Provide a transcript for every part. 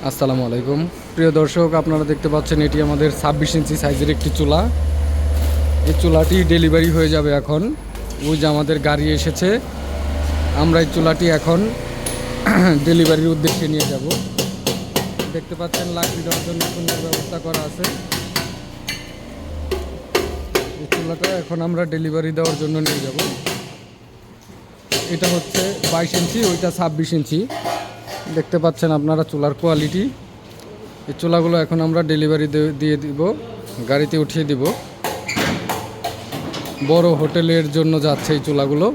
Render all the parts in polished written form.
আসসালামু আলাইকুম প্রিয় দর্শক, আপনারা দেখতে পাচ্ছেন এটি আমাদের 26 ইঞ্চি সাইজের একটি চুলা। এই চুলাটি ডেলিভারি হয়ে যাবে এখন। ওই যে আমাদের গাড়ি এসেছে, আমরা এই চুলাটি এখন ডেলিভারির উদ্দেশ্যে নিয়ে যাব। দেখতে পাচ্ছেন লাকড়ি দেওয়ার জন্য সুন্দর ব্যবস্থা করা আছে। এই চুলাটা এখন আমরা ডেলিভারি দেওয়ার জন্য নিয়ে যাব। এটা হচ্ছে 22 ইঞ্চি, ওইটা 26 ইঞ্চি। দেখতে পাচ্ছেন আপনারা চুলার কোয়ালিটি। এই চুলাগুলো এখন আমরা ডেলিভারি দিয়ে দিব, গাড়িতে উঠিয়ে দিব। বড় হোটেলের জন্য যাচ্ছে এই চুলাগুলো।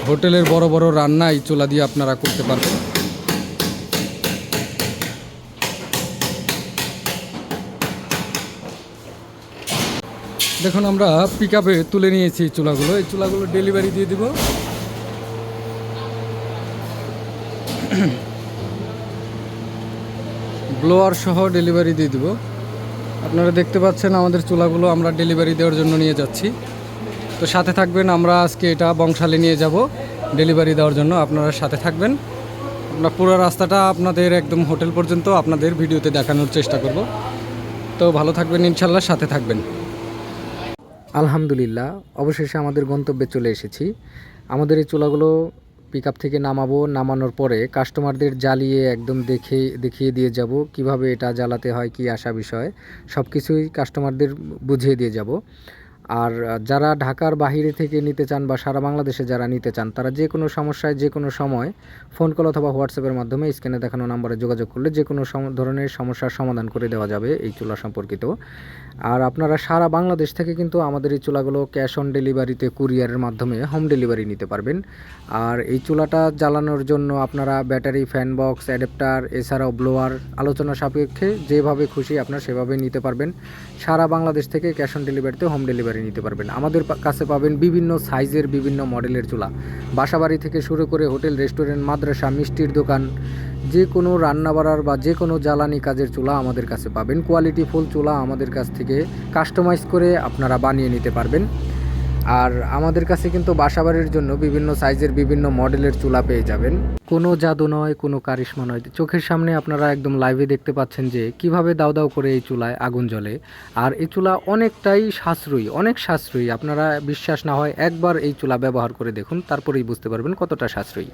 হোটেলের বড় বড় রান্না এই চুলা দিয়ে আপনারা করতে পারবেন। দেখুন আমরা পিকআপে তুলে নিয়েছি এই চুলাগুলো। এই চুলাগুলো ডেলিভারি দিয়ে দিব। ব্লোয়ার সহ ডেলিভারি দিয়ে দিব। আপনারা দেখতে পাচ্ছেন আমাদের চুলাগুলো আমরা ডেলিভারি দেওয়ার জন্য নিয়ে যাচ্ছি। তো সাথে থাকবেন, আমরা আজকে এটা বংশালে নিয়ে যাব ডেলিভারি দেওয়ার জন্য। আপনারা সাথে থাকবেন। আমরা পুরো রাস্তাটা আপনাদের একদম হোটেল পর্যন্ত আপনাদের ভিডিওতে দেখানোর চেষ্টা করব। তো ভালো থাকবেন ইনশাল্লাহ, সাথে থাকবেন। আলহামদুলিল্লাহ, অবশেষে আমাদের গন্তব্যে চলে এসেছি। আমাদের এই চুলাগুলো পিকআপ থেকে নামানোর পরে কাস্টমারদের জ্বালিয়ে একদম দেখিয়ে দিয়ে যাব কিভাবে এটা জ্বালাতে হয়, কি আসা বিষয় সব কিছুই কাস্টমারদের বুঝিয়ে দিয়ে যাব। আর যারা ঢাকার বাহিরে থেকে নিতে চান বা সারা বাংলাদেশে যারা নিতে চান, তারা যে কোনো সমস্যায় যে কোনো সময় ফোন কল অথবা হোয়াটসঅ্যাপের মাধ্যমে স্ক্রিনে দেখানো নম্বরে যোগাযোগ করলে যে কোনো ধরনের সমস্যার সমাধান করে দেওয়া যাবে এই চুলা সম্পর্কিত। আর আপনারা সারা বাংলাদেশ থেকে কিন্তু আমাদের এই চুলাগুলো ক্যাশ অন ডেলিভারিতে কুরিয়ারের মাধ্যমে হোম ডেলিভারি নিতে পারবেন। আর এই চুলাটা জ্বালানোর জন্য আপনারা ব্যাটারি, ফ্যান বক্স, অ্যাডাপ্টার, এছাড়াও ব্লোয়ার আলোচনা সাপেক্ষে যেভাবে খুশি আপনারা সেভাবে নিতে পারবেন। সারা বাংলাদেশ থেকে ক্যাশ অন ডেলিভারিতে হোম ডেলিভারি নিতে পারবেন। আমাদের কাছে পাবেন বিভিন্ন সাইজের বিভিন্ন মডেলের চুলা। বাসাবাড়ি থেকে শুরু করে হোটেল, রেস্টুরেন্ট, মাদ্রাসা, মিষ্টির দোকান, যে কোনো রান্না বাড়ার বা যে কোনো জ্বালানি কাজের চুলা আমাদের কাছে পাবেন। কোয়ালিটি ফুল চুলা আমাদের কাছ থেকে কাস্টমাইজ করে আপনারা বানিয়ে নিতে পারবেন। আর আমাদের কাছে কিন্তু বাসাবাড়ির জন্য বিভিন্ন সাইজের বিভিন্ন মডেলের চুলা পেয়ে যাবেন। কোনো জাদু নয়, কোনো কারিশমা নয়, চোখের সামনে আপনারা একদম লাইভে দেখতে পাচ্ছেন যে কিভাবে দাউ দাউ করে এই চুলায় আগুন জ্বলে। আর এই চুলা অনেকটাই সাশ্রয়ী, অনেক সাশ্রয়ী। আপনারা বিশ্বাস না হয় একবার এই চুলা ব্যবহার করে দেখুন, তারপরেই বুঝতে পারবেন কতটা সাশ্রয়ী।